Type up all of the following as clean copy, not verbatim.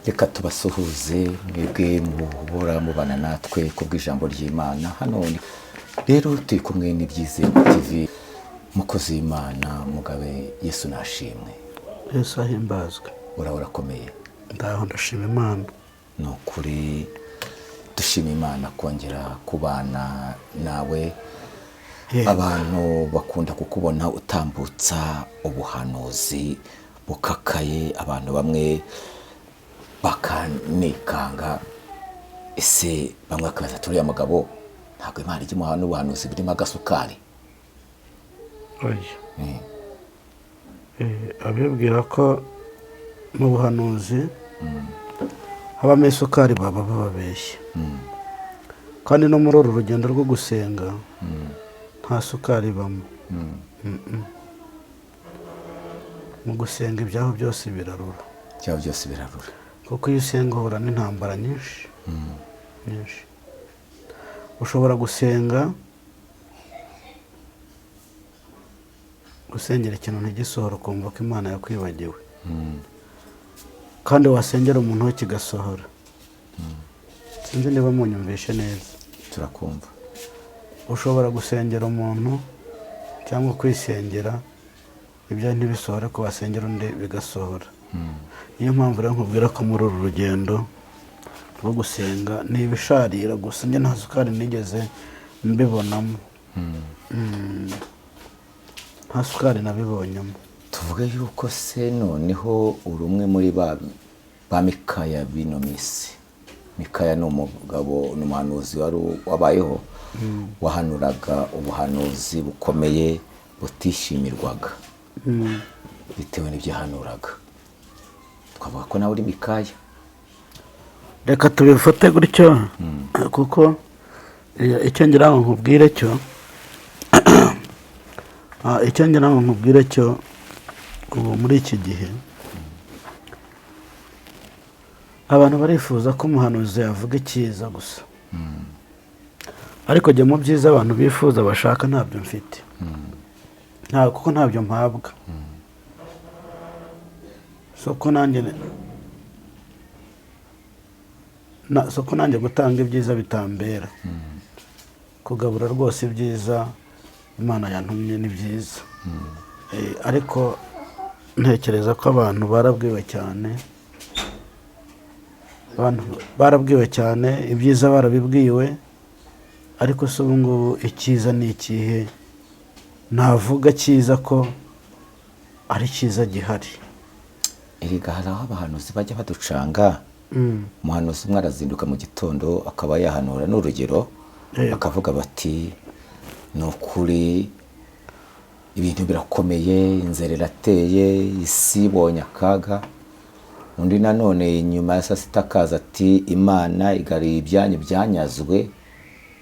reka tubasuhuze mwebwe muhora mubana natwe kubw'ijambo ry'Imana. Hano rero turi kumwe n'Ibyizero TV, mukozi w'Imana Mugabe Yesu nashimwe. Yesu ahimbazwe. Urakomeye? Ndaho ndashima Imana. No kuri dushima Imana kongera kubana nawe. Abantu bakunda kukubona utambutsa ubuhanuzi bukakaye, abantu bamwe bakanikanga. Ese bamwe bakabaza turiya mugabo ntabwo Imana ijya imuha n'ubuhanuzi burimo agasukari? Abibwira ko mu buhanuzi habamo isukari baba babeshya. Kandi no muri uru rugendo rwo gusenga nta sukari ibamo. Mu gusenga ibyaho byose birarura. Ibyaho byose birarura. Kuko iyo usenga uhura n'intambara nyinshi. Ushobora gusengera ikintu ntigisohora ukumva ko Imana yakwibagiwe. Kandi wasengera umuntu we kigasohora. Sinzi niba munyumvishe neza. Turakumva. Ushobora gusengera umuntu cyangwa kwisengera ibyo ntibisohore, ko wasengera undi bigasohora. Niyo mpamvu rero nkubwira ko muri uru rugendo rwo gusenga ni ibisharira gusa, njye nta sukari nigeze mbibonamo. Nta sukari nabibonyemo. Tuvuge yuko se noneho uri umwe muri ba Mikaya bino minsi. Mikaya ni umugabo, ni umuhanuzi wabayeho, wahanuraga ubuhanuzi bukomeye butishimirwaga bitewe n'ibyo yahanuraga. Twavuga ko nawe uri Mikaya. Reka tubifate gutyo, kuko icyo ngira ngo nkubwire cyo ubu muri iki gihe abantu barifuza ko umuhanuzi yavuga icyiza gusa. Ariko jye mu byiza abantu bifuza bashaka ntabyo mfite. Kuko ntabyo mpabwa. Soko nanjye gutanga ibyiza bitambera. Kugabura rwose ibyiza Imana yantumye ni byiza. Ariko ntekereza ko abantu barabwiwe cyane, ibyiza barabibwiwe. Ariko se ubu ngubu icyiza ni ikihe? Navuga cyiza ko ari cyiza gihari. Erega hari aho abahanuzi bajya baducanga. Umuhanuzi umwe arazinduka mu gitondo akaba yahanura n'urugero, bakavuga bati ni ukuri ibintu birakomeye, inzara irateye, isi ibonye akaga. Undi nanone nyuma ya saa sita akaza ati Imana igariye ibyanyu byanyazwe,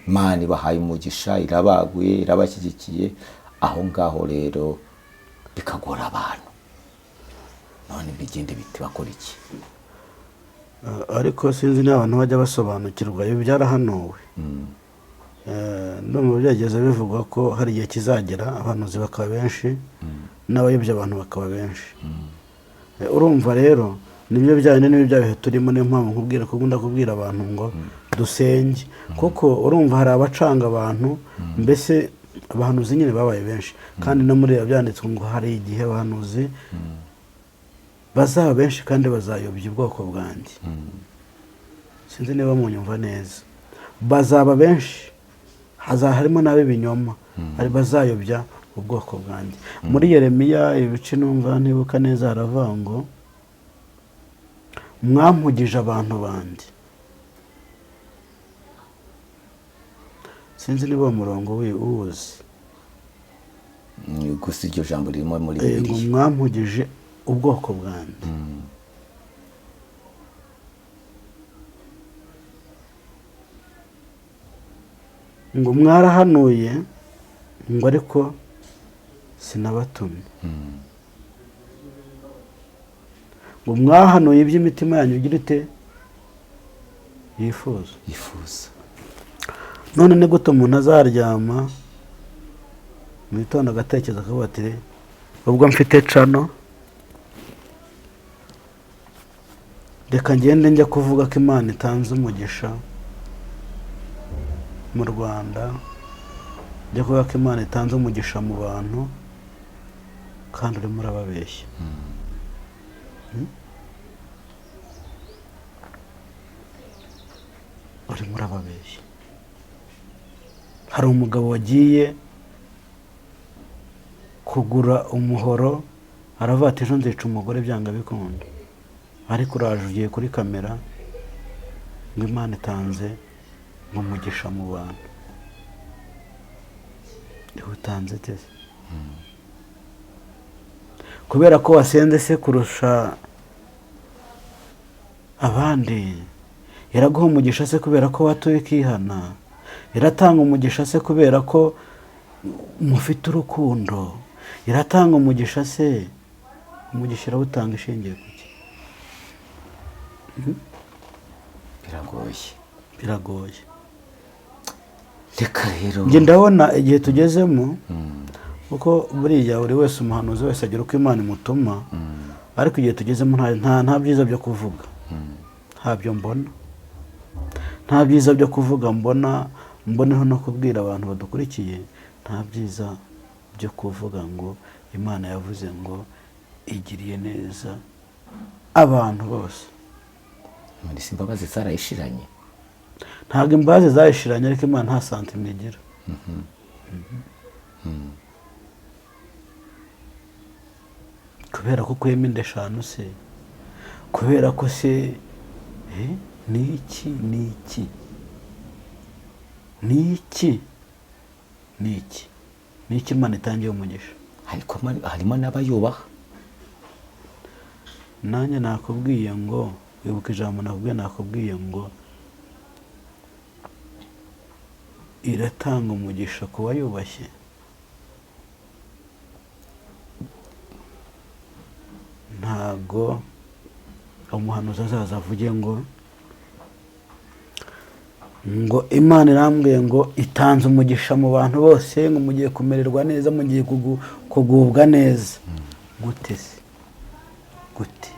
Imana ibahaye umugisha, irabaguye, irabashyigikiye. Aho ngaho rero bikagora abantu. None bigende biti bakora iki? Ariko sinzi n'abantu bajya basobanukirwa ibi byarahanuwe. No mu byageze bivugwa ko hari igihe kizagera abahanuzi bakaba benshi, n'abayobya abantu bakaba benshi. Urumva rero nibyo byane n'ibyo byabihe turimo. Niyo mpamvu nkubwira ko ngunda kubwira abantu ngo dusenge. Kuko urumva hari abacanga abantu, mbese abahanuzi nyine babaye benshi. Kandi no muri byanditswe ngo hari igihe abahanuzi bazaba benshi kandi bazayobya ubwoko bwanjye. Sinzi niba munyumva neza. Bazaba benshi, harimo n'ab'ibinyoma, ari bazayobya ubwoko bwanjye. Muri Yeremiya ibice numva ntibuka neza haravuga ngo mwampugije abantu banjye. Sinzi niba umurongo uwuzi. Gusa iryo jambo ririmo muri Bibiliya. Mwampugije ubwoko bwanjye. Ngo mwarahanuye ngo ariko sinabatumye. Ngo mwahanuye iby'imitima yanyu igira ite yifuza. None ni gute umuntu azaryama mu gitondo agatekereza akavuga ati ubwo mfite cano reka ngende njya kuvuga ko Imana itanze umugisha mu Rwanda, njya kuvuga ko Imana itanze umugisha mu bantu, kandi urimo urababeshya. Urimo urababeshya. Hari umugabo wagiye kugura umuhoro, aravuga ati ejo nzica umugore byanga bikunda, ariko uraje ugiye kuri kamera ngo Imana itanze umugisha mu bantu. Utanze tese kubera ko wasenze se kurusha abandi, iraguha umugisha se kubera ko watuye ikihana, iratanga umugisha se kubera ko mufite urukundo, iratanga umugisha se, umugisha irawutanga ishingiye ku ki? Biragoye. Reka rero njye ndabona igihe tugezemo, kuko buriya buri wese umuhanuzi wese agira uko Imana imutuma, ariko igihe tugezemo nta byiza byo kuvuga, ntabyo mbona, nta byiza byo kuvuga mboneho no kubwira abantu badukurikiye, nta byiza byo kuvuga ngo Imana yavuze ngo igiriye neza abantu bose. muri imbabazi zarayishiranye, ntabwo imbabazi zayishiranye, ariko Imana nta santima igira. Kubera ko ukuyemo inda eshanu se, kubera ko se ni iki Imana itangiye umugisha. ariko harimo n'abayubaha. Nanjye nakubwiye ngo, wibuka ijambo nakubwiye ngo iratanga umugisha ku wayubashye. Ntago umuhanuzi azaza avuge ngo Imana irambwiye ngo itanze umugisha mu bantu bose, ngo mugiye kumererwa neza, mugiye kugubwa neza. Gute se? Gute?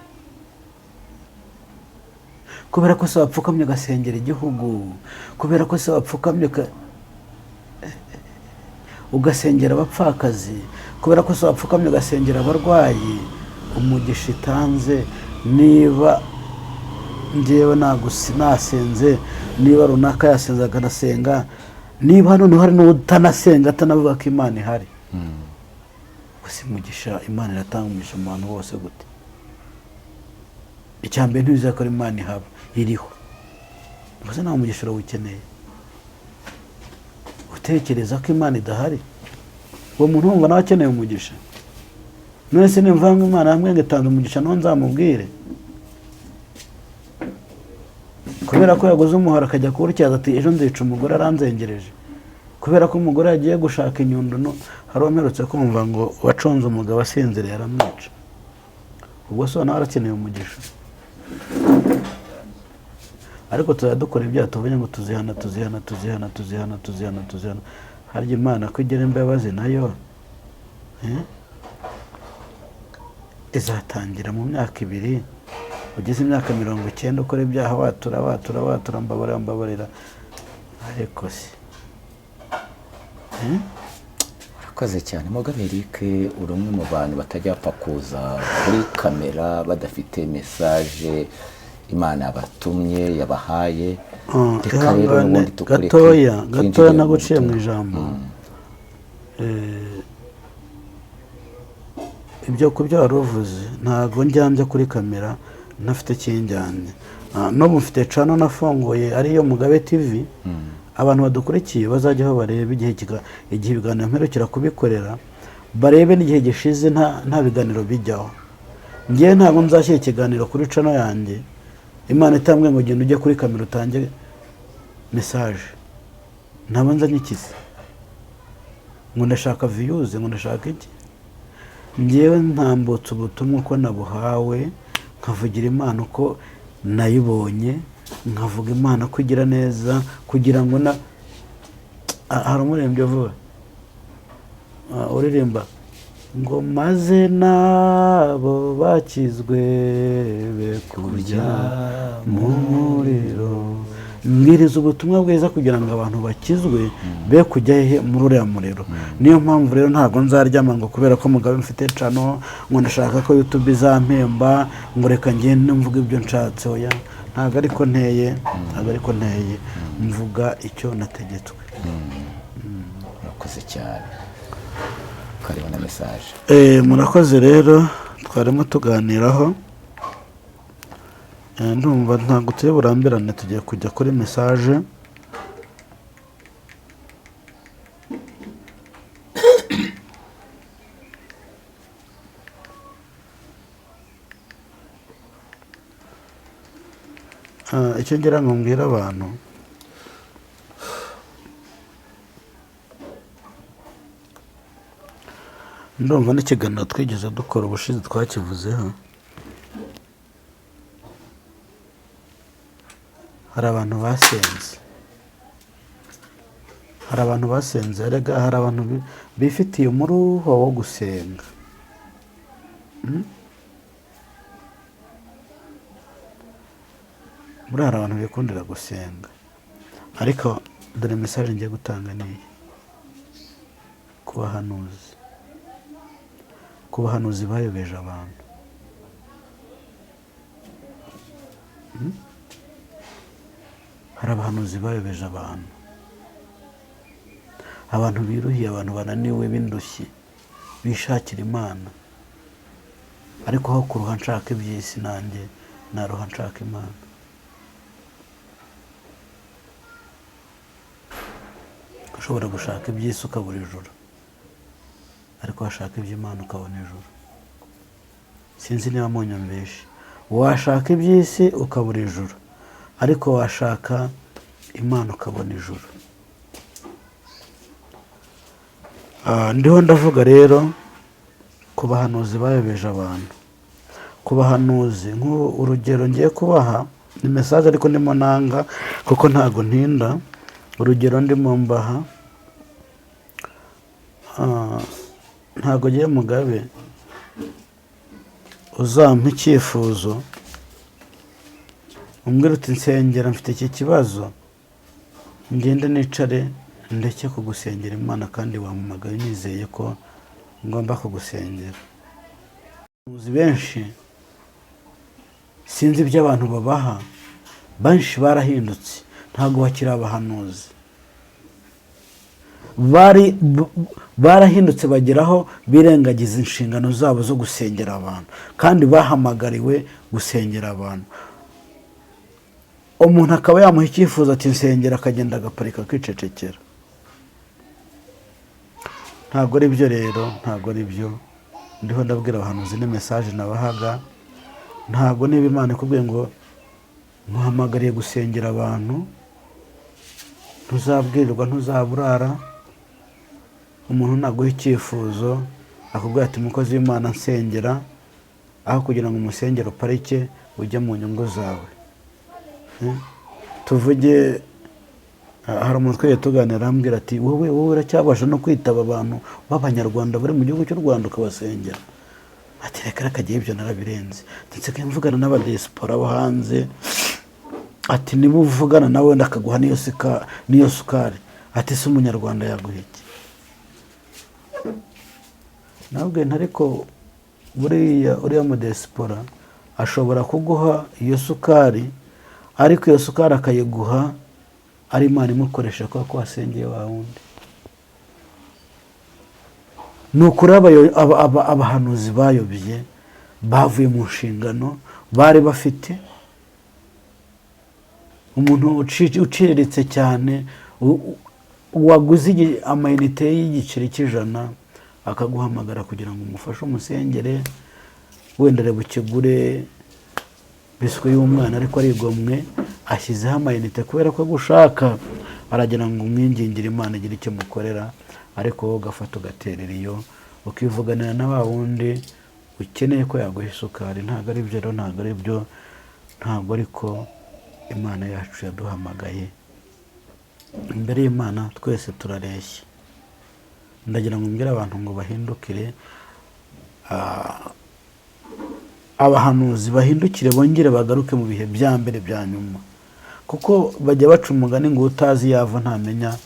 Kubera ko se wapfukamye ugasengera igihugu, kubera ko se wapfukamye ugasengera abapfakazi, kubera ko se wapfukamye ugasengera abarwayi, umugisha itanze, niba njyewe nasenze, niba runaka yasenze akanasenga, niba hano hari n'utanasenga atanavuga ko Imana ihari, gusa umugisha Imana iratanga umugisha mu bantu bose gute? Icyambere ntibiza ko Imana ihaba, iriho. Gusa nta mugisha urawukeneye. Utekereza ko Imana idahari, uwo muntu wumva nawe akeneye umugisha? None se nimvuga ngo Imana yambwiye ngo itanze umugisha, nawe nzamubwire? Kubera ko yaguze umuhoro akajya kuwutyaza ati ejo nzica umugore aranzengereje, kubera ko umugore yagiye gushaka inyundo, hari umerutse kumva ngo waconze umugabo asinziriye aramwica. Ubwo se nawe arakeneye umugisha? Ariko tuzajya dukora ibyaha tuvuge ngo tuzihana. Harya Imana ko igira imbabazi nayo izatangira mu myaka 2, ugeze imyaka 90 ukora ibyaha watura mbabarira. Ariko se urakoze cyane Mugabo Eric, uri umwe mu bantu batajya bapfa kuza kuri kamera badafite message Imana yabatumye yabahaye. Reka rero n'ubundi gatoya naguciye mu ijambo. Ibyo kubyo waruvuze ntago njyambye kuri kamera ntafite kinjyanye. No mufite channel nafunguye ariyo Mugabe TV. Abantu badukurikiye bazajyaho barebe igihe ibiganiro mperukira kubikorera, barebe n'igihe gishize nta biganiro bijyaho. Ngiye ntabwo nzashyira ikiganiro kuri channel yanjye Imana itambwe ngo genda ujye kuri kamera utange message. Ntabwo nzanyikize ngo ndashaka views, ngo ndashaka iki. Ngewe ntambutse ubutumwa ko nabuhawe, nkavugira Imana uko nayibonye, nkavuga Imana kugira neza, kugira ngo hari umuririmbyi uvuga uririmba ngo maze nabo bakizwe be kujya mu muriro. Mbwiriza ubutumwa bwiza kugira ngo abantu bakizwe be kujya muri uriya muriro. Niyo mpamvu rero ntabwo nzaryama ngo kubera ko Mugabe mfite cano ngo ndashaka ko YouTube izampemba ngo reka ngende mvuga ibyo nshatse. Oya, ntabwo ariko nteye, mvuga icyo nategetswe. Murakoze cyane. Karibu na message. Murakoze rero, twarimo tuganiraho. Ndumva ntabwo tuye burambirane, tugiye kujya kuri message. Icyo ngira ngo mbwira abantu, ndumva n'ikiganiro twigeze dukora ubushize twakivuzeho. Hari abantu basenze, erega hari abantu bifitiye umuruho wo gusenga. Muri hari abantu bikundira gusenga, ariko dore message ngiye gutanga niyi: ku bahanuzi bayobeje abantu. Hari abahanuzi bayobeje abantu, abantu biruhiye, abantu bananiwe b'indushyi bishakira Imana, ariko aho kuruha nshaka iby'isi nanjye naruha nshaka Imana. Ushobora gushaka iby'isi ukabura ijuru, ariko washaka iby'Imana ukabona ijuru. Sinzi niba munyumvishe. Washaka iby'isi ukabura ijuru, ariko washaka Imana ukabona ijuru. Ndiho ndavuga rero ku bahanuzi bayobeje abantu. Ku bahanuzi, urugero ngiye kubaha ni message ariko ndimo nanga kuko ntago ntinda. Urugero ndimo mbaha, ntago ngiye Mugabe uzampa icyifuzo umbwira uti nsengera mfite iki kibazo, ngende nicare ndeke kugusengera Imana kandi wampamagaye nizeye ko ngomba kugusengera. Abahanuzi benshi sinzi ibyo abantu babaha, benshi barahindutse, ntago bakiri abahanuzi. Barahindutse bageraho birengagiza inshingano zabo zo gusengera abantu, kandi bahamagariwe gusengera abantu. Umuntu akaba yamuha icyifuzo ati nsengera, akagenda agaparika kwicecekera. Ntabwo ari byo rero, ntabwo ari byo. Ndiho ndabwira abahanuzi ni message nabahaga. Ntabwo niba Imana ikubwiye ngo muhamagariye gusengera abantu, ntuzabwirirwa, ntuzaburara. Umuntu naguha icyifuzo akubwira ati mukozi w'Imana nsengera, aho kugira ngo umusengero uparike ujye mu nyungu zawe. Tuvuge hari umuntu twagiye tuganira arambwira ati wowe uracyabasha no kwitaba abantu b'Abanyarwanda bari mu gihugu cy'u Rwanda ukabasengera? Ati reka kagiye ibyo narabirenze, ndetse kandi mvugana n'abadiaspora bo hanze. Ati niba uvugana nawe ndakaguha niyo sukari, ati se umunyarwanda yaguha iki? Nabwe ntariko uriya mu diaspora ashobora kuguha iyo sukari, ariko iyo sukari akayiguha ari Imana imukoresha ko wasengeye wa wundi. Nukuri abahanuzi bayobye, bavuye mu nshingano bari bafite. Umuntu uciriritse cyane waguze amayinite y'igiceri cy'ijana akaguhamagara kugira ngo umufashe umusengere, wenda reba ukigure biswi y'umwana, ariko arigomwe ashyizeho amayinite kubera ko gushaka, aragira ngo umwingingire Imana igire icyo mukorera, ariko wowe ugafata ugaterera iyo ukivuganira na wa wundi ukeneye ko yaguha isukari. Ntabwo ari byo rero, ntabwo ari byo, ntabwo ariko Imana yacu yaduhamagaye. Imbere y'Imana twese turareshya. Ndagira ngo mbwire abantu ngo bahindukire, abahanuzi bahindukire bongere bagaruke mu bihe bya mbere bya nyuma, kuko bajya baca umugani ngo utazi yava ntamenya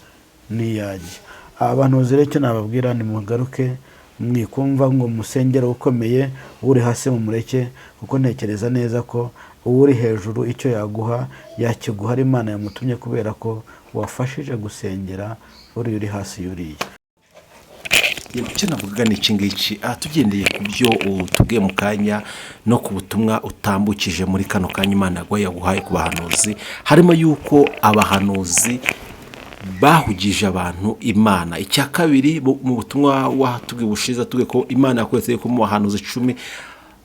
n'iyajya. Abahanuzi rero icyo nababwira ni mugaruke, mwikumva ngo musengere ukomeye, uri hasi mu mureke, kuko ntekereza neza ko uri hejuru icyo yaguha yakiguha ari Imana yamutumye, kubera ko wafashije gusengera uri hasi yuriye. icyo navuga ni iki ngiki, tugendeye ku byo tubwiye mu kanya no ku butumwa utambukije muri kano kanya Imana yaguhaye ku bahanuzi, harimo yuko abahanuzi bahugije abantu Imana. Icya kabiri, mu butumwa watubwiye bushize tubwiye ko Imana yakwetse ko mu bahanuzi 10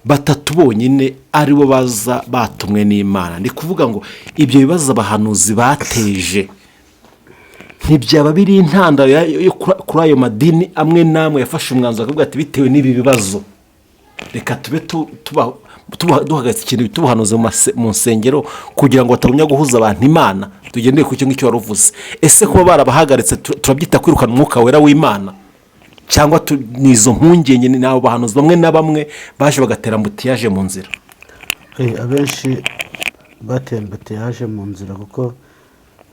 batatu bonyine aribo baza batumwe n'Imana. Ndi kuvuga ngo ibyo bibazo abahanuzi bateje ntibyaba biri intandaro kuri ayo madini amwe namwe yafashe umwanzuro akavuga ati bitewe n'ibi bibazo reka tube duhagaze ikintu tubuhanuze mu nsengero kugira ngo batagumya guhuza abantu Imana. Tugendeye ku cyo ngicyo waruvuze, ese kuba barabahagaritse turabyita kwirukana umwuka wera w'Imana, cyangwa nizo mpungenge n'abo bahanuzi bamwe na bamwe baje bagatera mbutiyaje mu nzira? Abenshi batera mbutiyaje mu nzira kuko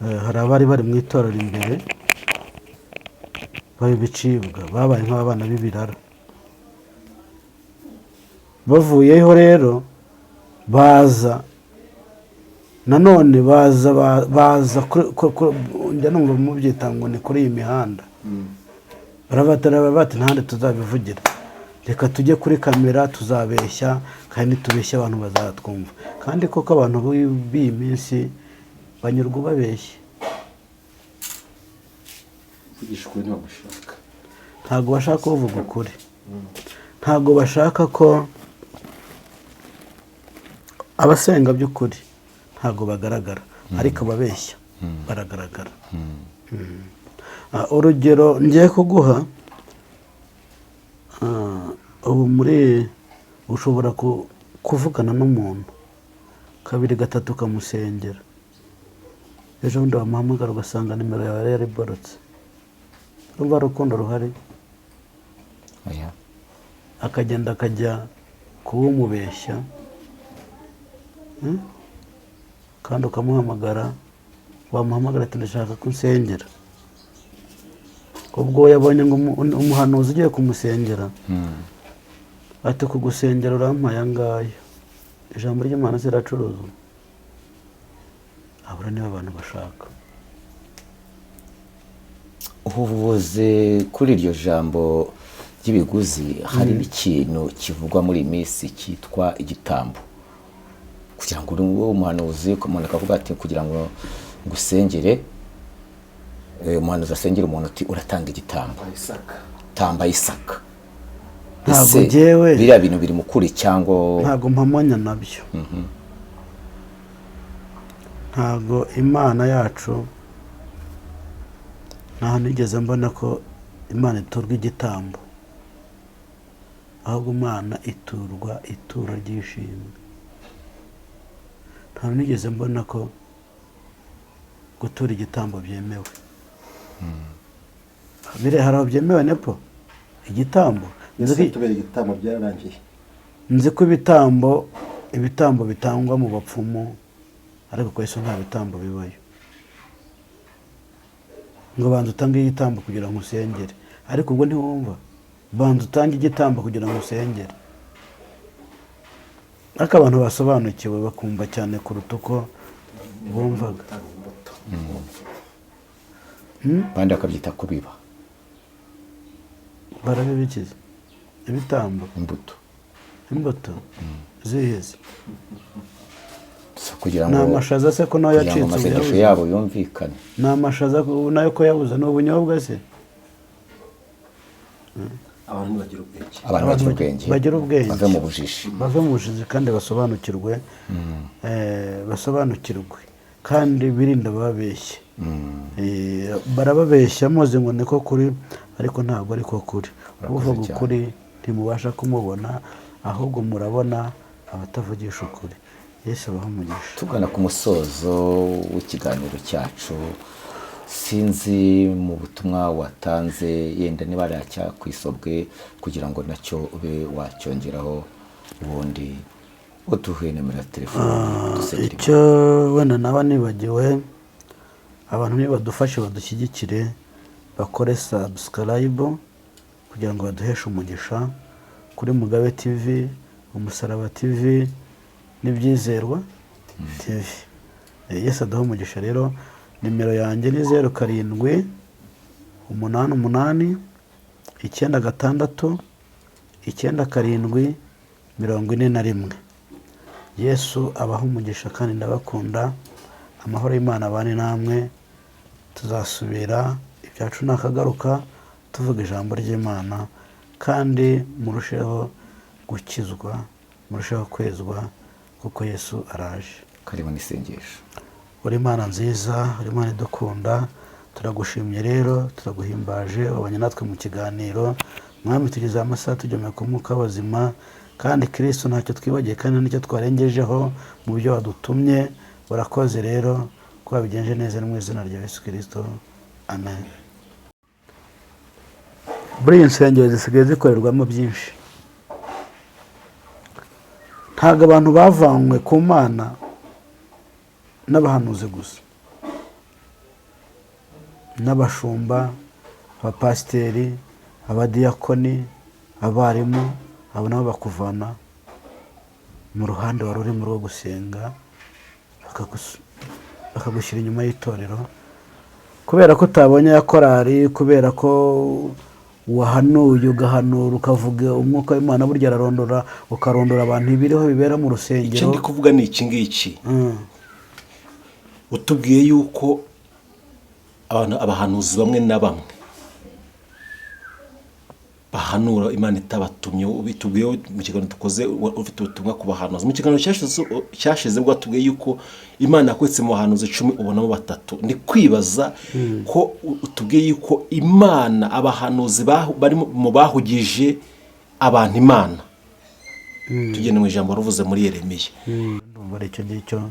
hari abari bari mu itorero imbere babicibwa, babaye nk'abana b'ibirara. Bavuyeho rero baza nanone baza njya numva mubyita ngo ni kuri iyi mihanda, barabatara bati ntahandi tuzabivugira, reka tujye kuri kamera tuzabeshya, kandi tubeshya abantu bazatwumva. Kandi koko abantu b'iyi minsi banyurwa babeshye, ntabwo bashaka kuvuga ukuri, ntabwo bashaka ko abasenga by'ukuri ntabwo bagaragara, ariko ababeshya baragaragara. Urugero ngiye kuguha, ubu ushobora kuvugana n'umuntu 2 3 ukamusengera, ejo bundi wamuhamagara ugasanga nimero yawe yariborotse. Urumva urukundo ruhari? Akagenda akajya kuwumubeshya, kandi ukamuhamagara, wamuhamagara ati ndashaka kunsengera. Ubwo yabonye ngo umuhanuzi ugiye kumusengera, ati kugusengera urampaye angahe? Ijambo ry'Imana ziracuruzwa. Abura niba abantu bashaka. Ubuvuze kuri iryo jambo ry'ibiguzi, hari n'ikintu kivugwa muri iyi minsi cyitwa igitambo. Kugira ngo uwo umuhanuzi umuntu akavuga ati kugira ngo ngusengere, umuhanuzi asengera umuntu ati uratanga igitambo, tamba Isaka. Ntabwo jewe biriya bintu biri mukuri cyangwa ntabwo mpamanya nabyo. Ntabwo Imana yacu, nta nigeze mbona ko Imana iturwa igitambo, ahubwo Imana iturwa ituro ry'ishimwe. Nta nigeze mbona ko gutura igitambo byemewe. Bire haraho byemewe nepo igitambo. Nzi ko ibitambo bitangwa mu bapfumu, ariko kwa Yesu nta bitambo bibayo. Ngo banza utange igitambo kugira ngo usengere, ariko ubwo ntiwumva banza utange igitambo kugira ngo usengere. Ariko abantu basobanukiwe bakumva cyane kuruta uko bumvaga. Bandi akabyita kubiba. Barabibikiza ibitambo, imbuto ziheze. Kugira ngo n'amashaza se ko nayo yacitse amasengesho yabo yumvikane. N'amashaza nayo ko yabuze n'ubunyobwa se. Abantu bagira ubwenge, bave mu bujiji, kandi basobanukirwe, kandi birinda babeshye. Barababeshya muzi ngo niko kuri, ariko ntabwo ariko kuri. Uvuga ukuri ntimubasha kumubona, ahubwo murabona abatavugisha ukuri. Yesu abaha umugisha. Tugana ku musozo w'ikiganiro cyacu, sinzi mu butumwa watanze yenda niba aracyakwisobwe kugira ngo nacyo ube wacyongeraho ubundi uduhe nimero ya telefone. Icyo wenda naba nibagiwe, abantu nibadufashe badushyigikire, bakore subscribe kugira ngo baduheshe umugisha kuri Mugabe TV, Umusaraba TV n'Ibyizerwa TV. Yesu aduhe umugisha rero. Nimero yanjye ni 07 88 96 97 41. Yesu abaha umugisha kandi ndabakunda. Amahoro y'Imana abane namwe. Tuzasubira ibyacu nakagaruka tuvuga ijambo ry'Imana, kandi murusheho gukizwa, murusheho kwezwa, kuko Yesu araje. Karibu n'isengesho. Uri Imana nziza, uri Imana idukunda, turagushimye rero, turaguhimbaje, wabanye natwe mu kiganiro. Mwami, tugeze amasaha tujyomeye ku mwuka w'abazima, kandi Kristo ntacyo twibagiye kandi nicyo twarengejeho mu byo wadutumye. Urakoze rero ko wabigenje neza, mu izina rya Yesu Kristo, amen. Buri insengero zisigaye zikorerwamo byinshi. Ntabwo abantu bavanywe ku Mana n'abahanuzi gusa, n'abashumba, abapasiteri, abadiyakoni, abarimu, abo nabo bakuvana mu ruhande wari urimo rwo gusenga, bakagushyira inyuma y'itorero kubera ko utabonye ya korari, kubera ko wahanuye ugahanura ukavuga umwuka w'Imana burya ararondora, ukarondora abantu ibiriho bibera mu rusengero. Icyo ndi kuvuga ni iki ngiki. Utubwiye yuko abahanuzi bamwe na bamwe bahanura Imana itabatumye. Bitubwiye mu kiganiro dukoze ufite ubutumwa ku bahanuzi. Mu kiganiro cyashize bwo tubwiye yuko Imana yakwetse mu bahanuzi 10 ubonamo 3. Ndi kwibaza ko utubwiye yuko Imana abahanuzi bari mu bahugije abantu Imana. Tugende mu ijambo ruvuze muri Yeremiya. Ndumva icyo ngicyo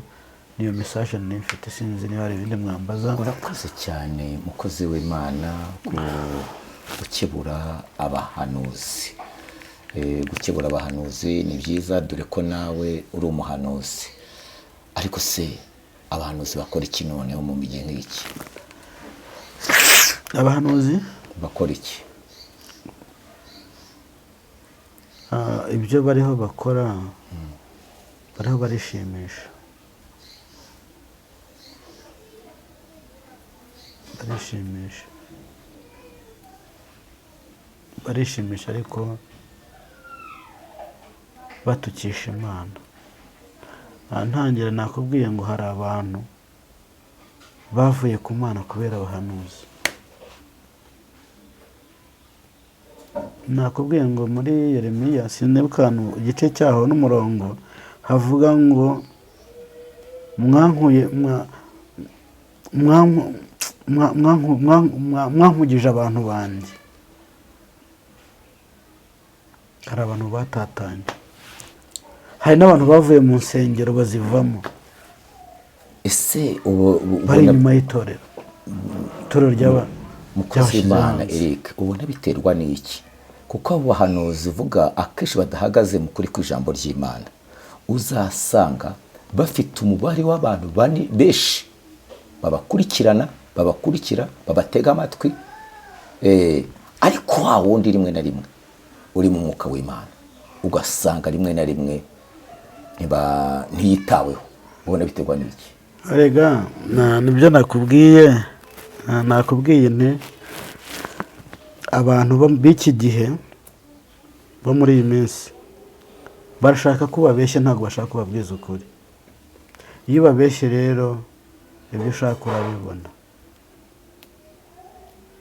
niyo message nifite, sinzi niba hari ibindi mwambaza. Urakoze cyane mukozi w'Imana gukebura abahanuzi. Gukebura abahanuzi ni byiza, dore ko nawe uri umuhanuzi. Ariko se abahanuzi bakora iki noneho mu gihe nk'iki? Abahanuzi bakora iki? Ibyo bariho bakora, bariho barishimisha. Barishimisha ariko batukisha Imana. Ntangira nakubwiye ngo hari abantu bavuye ku Mana kubera abahanuzi. Nakubwiye ngo muri Yeremiya sinebukanu igice cyaho n'umurongo havuga ngo mwankugije abantu banjye. Hari abantu batatanye, hari n'abantu bavuye mu nsengero bazivamo. Ese bari inyuma y'itorero, itorero ry'abantu. Mukozi w'Imana Eric, ubona biterwa n'iki? Kuko abo bahanuzi uvuga akenshi badahagaze mu kuri kw'ijambo ry'Imana. Uzasanga bafite umubare w'abantu benshi babakurikirana, babatega amatwi, ariko wa wundi rimwe na rimwe uri mu mwuka w'Imana ugasanga rimwe na rimwe ntiyitaweho. Ubona biterwa n'iki? Arega nibyo nakubwiye nti abantu b'iki gihe bo muri iyi minsi barashaka ko babeshya, ntabwo bashaka ko babwiza ukuri. Iyo babeshye rero ibyo ushaka urabibona.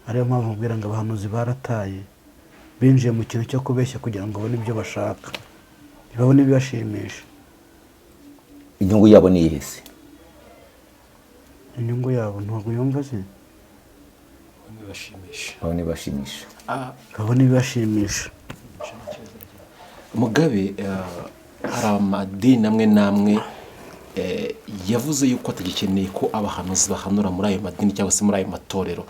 Ariyo mpamvu mbwira ngo abahanuzi barataye, binjiye mu kintu cyo kubeshya kugira ngo babone ibyo bashaka, babone ibibashimisha. Inyungu yabo ni iyihe se? Inyungu yabo ntabwo yumva se? Babone ibibashimisha. Mugabe, hari amadini amwe n'amwe yavuze yuko atagikeneye ko abahanuzi bahanura muri ayo madini cyangwa se muri ayo matorero,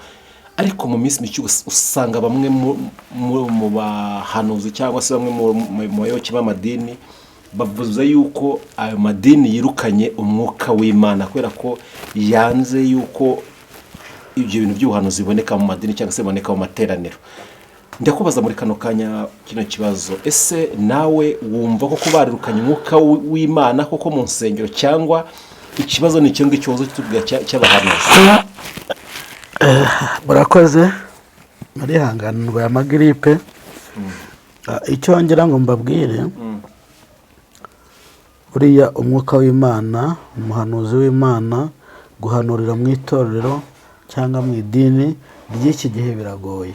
ariko mu minsi mike usanga bamwe mu bahanuzi cyangwa se bamwe mu bayoboke b'amadini bavuze yuko ayo madini yirukanye umwuka w'Imana kubera ko yanze yuko ibyo bintu by'ubuhanuzi biboneka mu madini cyangwa se biboneka mu materaniro. Ndakubaza muri kano kanya kino kibazo, ese nawe wumva ko barirukanye umwuka w'Imana koko mu nsengero, cyangwa ikibazo ni icyo ngicyo cy'abahanuzi? murakoze, marihanganirwa ya magiripe. Icyo ngira ngo mbabwire, buriya umwuka w'Imana, umuhanuzi w'Imana, guhanurira mu itorero cyangwa mu idini ry'iki gihe biragoye.